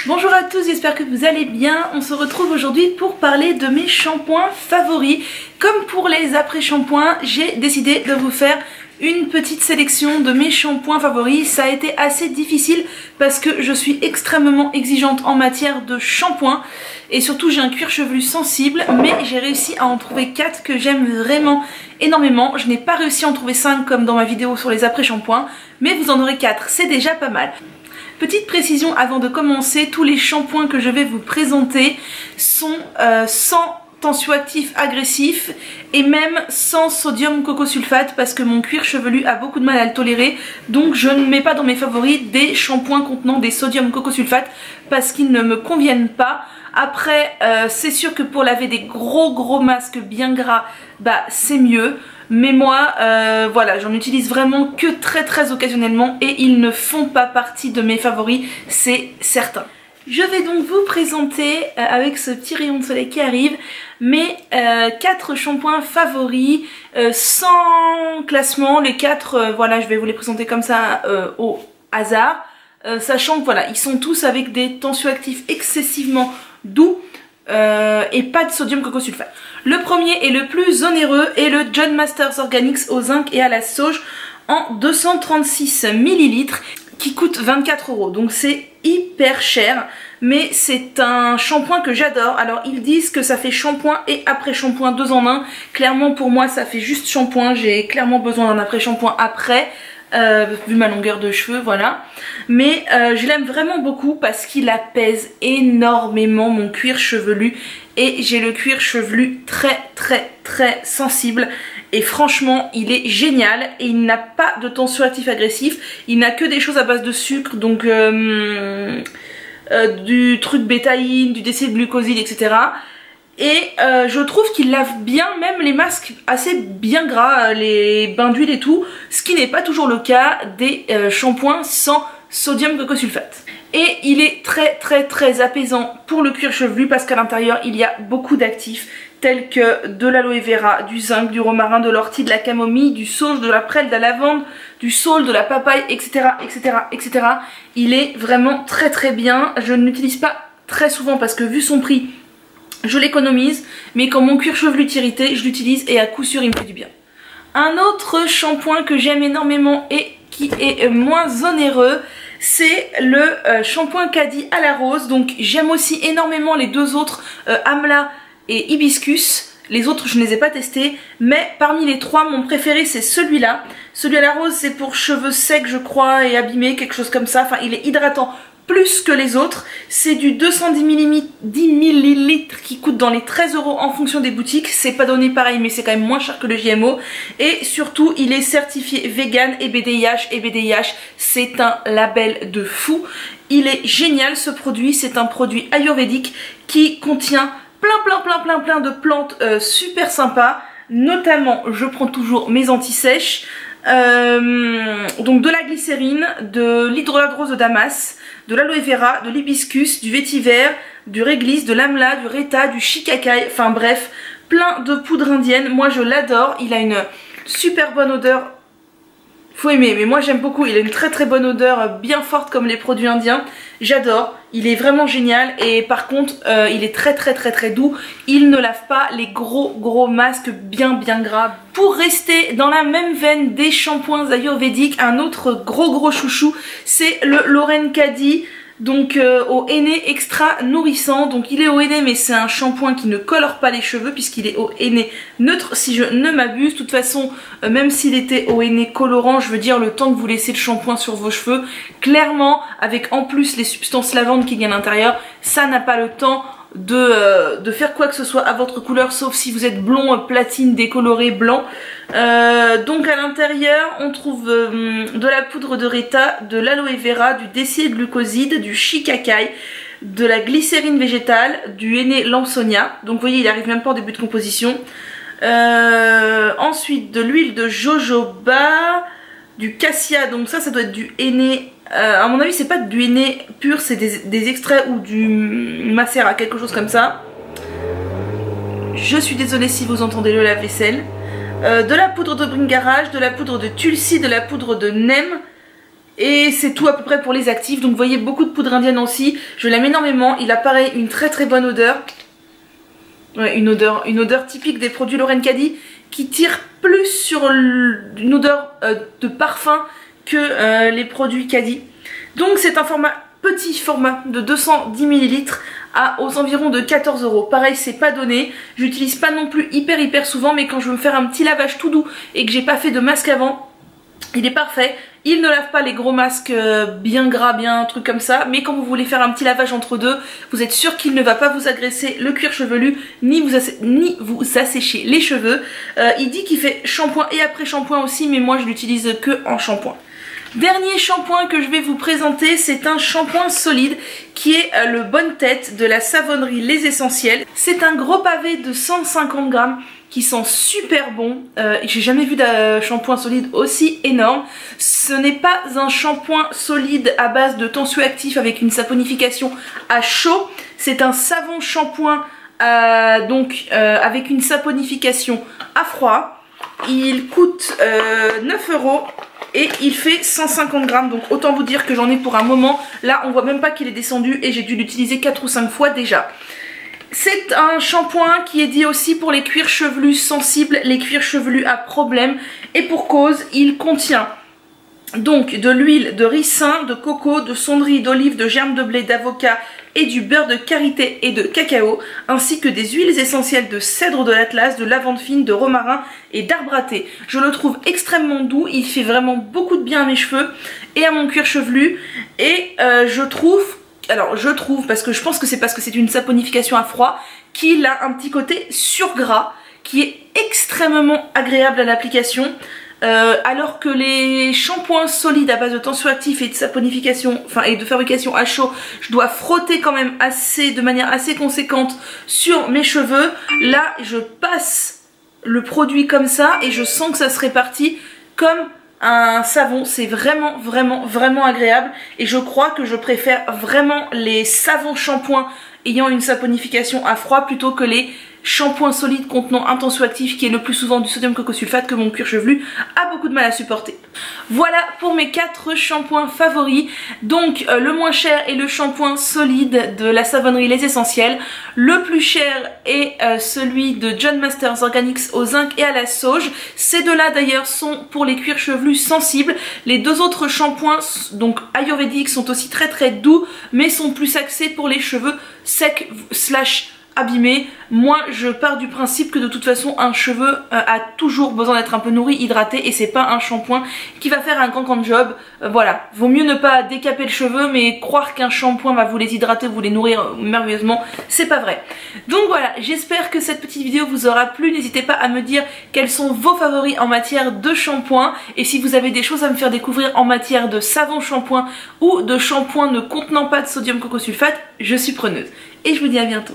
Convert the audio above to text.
Bonjour à tous, j'espère que vous allez bien. On se retrouve aujourd'hui pour parler de mes shampoings favoris. Comme pour les après-shampoings, j'ai décidé de vous faire une petite sélection de mes shampoings favoris. Ça a été assez difficile parce que je suis extrêmement exigeante en matière de shampoing. Et surtout j'ai un cuir chevelu sensible, mais j'ai réussi à en trouver 4 que j'aime vraiment énormément. Je n'ai pas réussi à en trouver 5 comme dans ma vidéo sur les après-shampoings, mais vous en aurez 4, c'est déjà pas mal. Petite précision avant de commencer, tous les shampoings que je vais vous présenter sont sans tensioactif agressif et même sans sodium cocosulfate parce que mon cuir chevelu a beaucoup de mal à le tolérer, donc je ne mets pas dans mes favoris des shampoings contenant des sodium cocosulfate parce qu'ils ne me conviennent pas. Après c'est sûr que pour laver des gros masques bien gras, bah c'est mieux. Mais moi, voilà, j'en utilise vraiment que très occasionnellement et ils ne font pas partie de mes favoris, c'est certain. Je vais donc vous présenter, avec ce petit rayon de soleil qui arrive, mes 4 shampoings favoris, sans classement. Les 4, voilà, je vais vous les présenter comme ça au hasard, sachant que voilà, ils sont tous avec des tensioactifs excessivement doux. Et pas de sodium cocosulfate. Le premier et le plus onéreux est le John Masters Organics au zinc et à la sauge en 236 ml qui coûte 24 €. Donc c'est hyper cher, mais c'est un shampoing que j'adore. Alors ils disent que ça fait shampoing et après shampoing 2 en 1. Clairement pour moi ça fait juste shampoing, j'ai clairement besoin d'un après shampoing après. Vu ma longueur de cheveux, voilà. Mais je l'aime vraiment beaucoup parce qu'il apaise énormément mon cuir chevelu. Et j'ai le cuir chevelu très sensible. Et franchement, il est génial. Et il n'a pas de tensioactif agressif. Il n'a que des choses à base de sucre. Donc du truc bétaïne, du décédglucoside, etc. Et je trouve qu'il lave bien même les masques assez bien gras, les bains d'huile et tout, ce qui n'est pas toujours le cas des shampoings sans sodium cocosulfate. Et il est très apaisant pour le cuir chevelu parce qu'à l'intérieur il y a beaucoup d'actifs tels que de l'aloe vera, du zinc, du romarin, de l'ortie, de la camomille, du sauge, de la prêle, de la lavande, du saule, de la papaye, etc. Il est vraiment très bien. Je ne l'utilise pas très souvent parce que vu son prix, je l'économise, mais quand mon cuir chevelu est irrité, je l'utilise et à coup sûr il me fait du bien. Un autre shampoing que j'aime énormément et qui est moins onéreux, c'est le shampoing Caddy à la rose. Donc j'aime aussi énormément les deux autres, Amla et Hibiscus. Les autres je ne les ai pas testés, mais parmi les trois mon préféré c'est celui-là. Celui à la rose c'est pour cheveux secs je crois et abîmés, quelque chose comme ça. Enfin il est hydratant plus que les autres, c'est du 210 ml qui coûte dans les 13 € en fonction des boutiques. C'est pas donné pareil mais c'est quand même moins cher que le JMO. Et surtout il est certifié vegan et BDIH, et BDIH c'est un label de fou. Il est génial ce produit, c'est un produit ayurvédique qui contient plein de plantes super sympas. Notamment je prends toujours mes anti-sèches, donc de la glycérine, de l'hydrolat de rose de Damas, de l'aloe vera, de l'hibiscus, du vétiver, du réglisse, de l'amla, du reta, du shikakai, enfin bref, plein de poudre indienne. Moi je l'adore, il a une super bonne odeur, faut aimer, mais moi j'aime beaucoup, il a une très bonne odeur bien forte comme les produits indiens. J'adore, il est vraiment génial et par contre il est très doux. Il ne lave pas les gros masques bien gras. Pour rester dans la même veine des shampoings ayurvédiques, un autre gros chouchou, c'est le Lauren Caddy. Donc au henné extra nourrissant. Donc il est au henné mais c'est un shampoing qui ne colore pas les cheveux puisqu'il est au henné neutre si je ne m'abuse. De toute façon même s'il était au henné colorant, je veux dire le temps que vous laissez le shampoing sur vos cheveux, clairement avec en plus les substances lavantes qu'il y a à l'intérieur, ça n'a pas le temps de faire quoi que ce soit à votre couleur sauf si vous êtes blond, platine, décoloré, blanc. Donc à l'intérieur on trouve de la poudre de reta, de l'aloe vera, du décédglucoside, du shikakai, de la glycérine végétale, du henné Lawsonia. Donc vous voyez il arrive même pas en début de composition. Ensuite de l'huile de jojoba, du cassia, donc ça doit être du henné. À mon avis c'est pas du henné pur, c'est des extraits ou du macérat, quelque chose comme ça. Je suis désolée si vous entendez le lave-vaisselle. De la poudre de bringarage, de la poudre de tulsi, de la poudre de nem, Et c'est tout à peu près pour les actifs. Donc vous voyez beaucoup de poudre indienne aussi. Je l'aime énormément. Il a pareil une très très bonne odeur. Ouais, une odeur typique des produits Lauren Caddy qui tire plus sur une odeur de parfum que les produits Caddy. Donc c'est un petit format de 210 ml aux environs de 14 €. Pareil, c'est pas donné. J'utilise pas non plus hyper souvent, mais quand je veux me faire un petit lavage tout doux et que j'ai pas fait de masque avant, il est parfait. Il ne lave pas les gros masques bien gras, bien truc comme ça, mais quand vous voulez faire un petit lavage entre deux, vous êtes sûr qu'il ne va pas vous agresser le cuir chevelu, ni vous assécher les cheveux. Il dit qu'il fait shampoing et après shampoing aussi, mais moi je l'utilise que en shampoing. Dernier shampoing que je vais vous présenter, c'est un shampoing solide qui est le Bonne Tête de la savonnerie Les Essentiels. C'est un gros pavé de 150 grammes qui sent super bon. J'ai jamais vu de shampoing solide aussi énorme. Ce n'est pas un shampoing solide à base de tensioactif avec une saponification à chaud. C'est un savon shampoing avec une saponification à froid. Il coûte 9 € et il fait 150 grammes. Donc autant vous dire que j'en ai pour un moment. Là on voit même pas qu'il est descendu et j'ai dû l'utiliser 4 ou 5 fois déjà. C'est un shampoing qui est dit aussi pour les cuirs chevelus sensibles, les cuirs chevelus à problème. Et pour cause, il contient donc de l'huile de ricin, de coco, de sonderie, d'olive, de germe de blé, d'avocat et du beurre de karité et de cacao, ainsi que des huiles essentielles de cèdre de l'Atlas, de lavande fine, de romarin et d'arbre à thé. Je le trouve extrêmement doux, il fait vraiment beaucoup de bien à mes cheveux et à mon cuir chevelu. Et je trouve, parce que je pense que c'est parce que c'est une saponification à froid, qu'il a un petit côté surgras qui est extrêmement agréable à l'application. Alors que les shampoings solides à base de tensioactif et de saponification, et de fabrication à chaud, je dois frotter quand même de manière assez conséquente sur mes cheveux. Là, je passe le produit comme ça et je sens que ça se répartit comme un savon. C'est vraiment agréable et je crois que je préfère vraiment les savons shampoings ayant une saponification à froid plutôt que les shampoing solide contenant un tensioactif qui est le plus souvent du sodium cocosulfate que mon cuir chevelu a beaucoup de mal à supporter. Voilà pour mes 4 shampoings favoris. Donc le moins cher est le shampoing solide de la savonnerie Les Essentiels. Le plus cher est celui de John Masters Organics au zinc et à la sauge. Ces deux-là d'ailleurs sont pour les cuirs chevelus sensibles. Les deux autres shampoings donc ayurvédiques sont aussi très doux mais sont plus axés pour les cheveux secs / abîmé. Moi je pars du principe que de toute façon un cheveu a toujours besoin d'être un peu nourri, hydraté, et c'est pas un shampoing qui va faire un grand job. Voilà, vaut mieux ne pas décaper le cheveu, mais croire qu'un shampoing va vous les hydrater, vous les nourrir merveilleusement, c'est pas vrai. Donc voilà, j'espère que cette petite vidéo vous aura plu. N'hésitez pas à me dire quels sont vos favoris en matière de shampoing, et si vous avez des choses à me faire découvrir en matière de savon shampoing ou de shampoing ne contenant pas de sodium cocosulfate, je suis preneuse. Et je vous dis à bientôt.